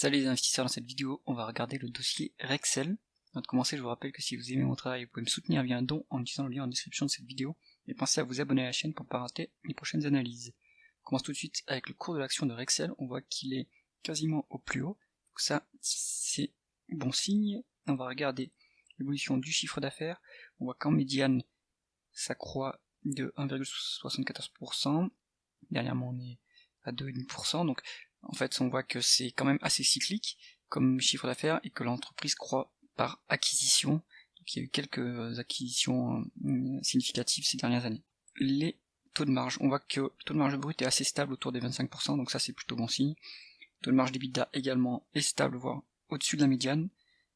Salut les investisseurs, dans cette vidéo, on va regarder le dossier Rexel. Avant de commencer, je vous rappelle que si vous aimez mon travail, vous pouvez me soutenir via un don en utilisant le lien en description de cette vidéo, et pensez à vous abonner à la chaîne pour ne pas rater les prochaines analyses. On commence tout de suite avec le cours de l'action de Rexel, on voit qu'il est quasiment au plus haut, donc ça c'est bon signe. On va regarder l'évolution du chiffre d'affaires, on voit qu'en médiane, ça croît de 1,74%, dernièrement on est à 2,5%, donc en fait on voit que c'est quand même assez cyclique comme chiffre d'affaires et que l'entreprise croît par acquisition, donc il y a eu quelques acquisitions significatives ces dernières années. Les taux de marge, on voit que le taux de marge brut est assez stable autour des 25%, donc ça c'est plutôt bon signe. Le taux de marge d'EBITDA également est stable, voire au-dessus de la médiane,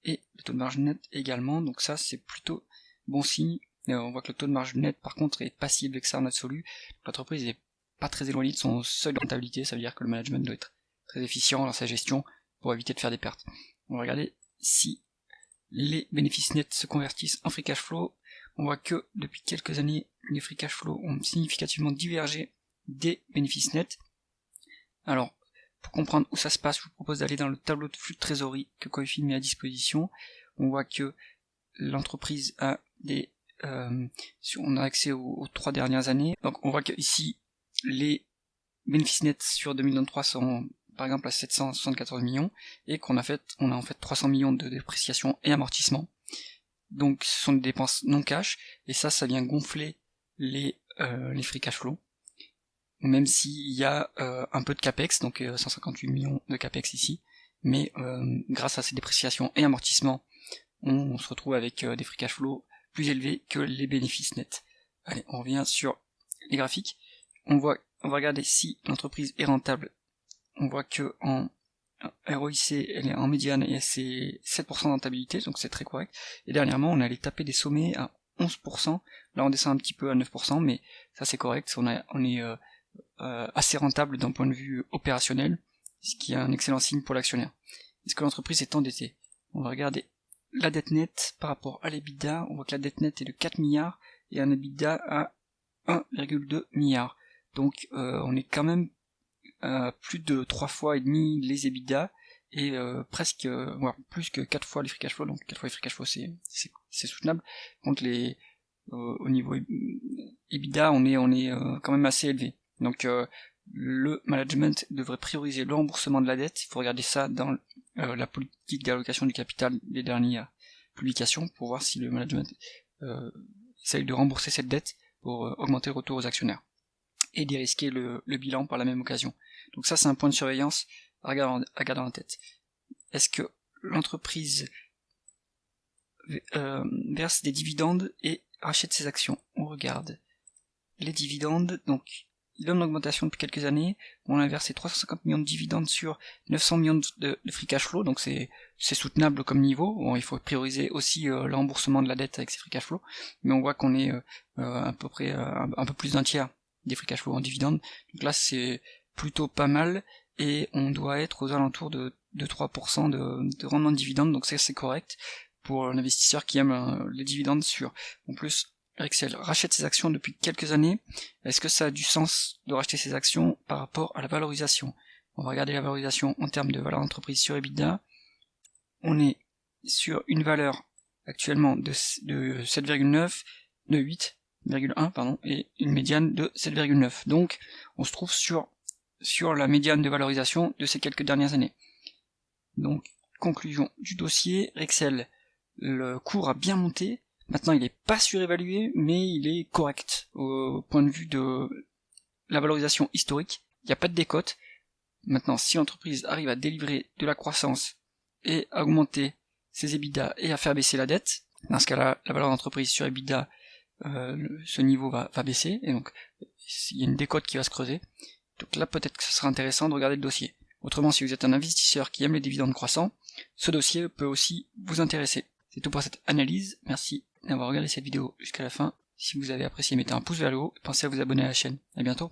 et le taux de marge net également, donc ça c'est plutôt bon signe. On voit que le taux de marge net par contre est pas si élevé que ça en absolu, l'entreprise est pas très éloigné de son seuil de rentabilité, ça veut dire que le management doit être très efficient dans sa gestion pour éviter de faire des pertes. On va regarder si les bénéfices nets se convertissent en free cash flow. On voit que depuis quelques années, les free cash flow ont significativement divergé des bénéfices nets. Alors, pour comprendre où ça se passe, je vous propose d'aller dans le tableau de flux de trésorerie que Coifin met à disposition. On voit que l'entreprise a on a accès aux 3 dernières années. Donc on voit que ici les bénéfices nets sur 2023 sont par exemple à 774 millions et on a en fait 300 millions de dépréciation et amortissement. Donc ce sont des dépenses non cash et ça vient gonfler les free cash flow. Même s'il y a un peu de capex, donc 158 millions de capex ici, mais grâce à ces dépréciations et amortissements, on se retrouve avec des free cash flow plus élevés que les bénéfices nets. Allez, on revient sur les graphiques. On va regarder si l'entreprise est rentable. On voit que en ROIC, elle est en médiane et c'est 7% de rentabilité, donc c'est très correct. Et dernièrement, on allait taper des sommets à 11%. Là, on descend un petit peu à 9%, mais ça c'est correct. On est assez rentable d'un point de vue opérationnel, ce qui est un excellent signe pour l'actionnaire. Est-ce que l'entreprise est endettée? On va regarder la dette nette par rapport à l'EBITDA. On voit que la dette nette est de 4 milliards et un EBITDA à 1,2 milliard. Donc on est quand même à plus de 3 fois et demi les EBITDA et presque voire plus que 4 fois les free cash flow. Donc 4 fois les free cash flow c'est soutenable. Contre au niveau EBITDA on est quand même assez élevé. Donc le management devrait prioriser le remboursement de la dette. Il faut regarder ça dans la politique d'allocation du capital des dernières publications pour voir si le management essaye de rembourser cette dette pour augmenter le retour aux actionnaires et dérisquer le bilan par la même occasion. Donc ça c'est un point de surveillance à garder en tête. Est-ce que l'entreprise verse des dividendes et rachète ses actions? On regarde les dividendes, donc il donne l'augmentation depuis quelques années, on a versé 350 millions de dividendes sur 900 millions de free cash flow, donc c'est soutenable comme niveau. Bon, il faut prioriser aussi le remboursement de la dette avec ces free cash flow, mais on voit qu'on est à peu près un peu plus d'un tiers des free cash flow en dividendes, donc là c'est plutôt pas mal, et on doit être aux alentours de 3% de rendement de dividendes, donc c'est correct pour l'investisseur qui aime les dividendes sûrs. En plus, Rexel rachète ses actions depuis quelques années. Est-ce que ça a du sens de racheter ses actions par rapport à la valorisation? On va regarder la valorisation en termes de valeur d'entreprise sur EBITDA. On est sur une valeur actuellement de 7,9, de 8,1 pardon, et une médiane de 7,9. Donc on se trouve sur la médiane de valorisation de ces quelques dernières années. Donc conclusion du dossier, Rexel, le cours a bien monté. Maintenant, il n'est pas surévalué, mais il est correct au point de vue de la valorisation historique. Il n'y a pas de décote. Maintenant, si l'entreprise arrive à délivrer de la croissance et à augmenter ses EBITDA et à faire baisser la dette, dans ce cas-là, la valeur d'entreprise sur EBITDA, ce niveau va baisser, et donc il y a une décote qui va se creuser. Donc là, peut-être que ce sera intéressant de regarder le dossier. Autrement, si vous êtes un investisseur qui aime les dividendes croissants, ce dossier peut aussi vous intéresser. C'est tout pour cette analyse. Merci d'avoir regardé cette vidéo jusqu'à la fin. Si vous avez apprécié, mettez un pouce vers le haut et pensez à vous abonner à la chaîne. À bientôt.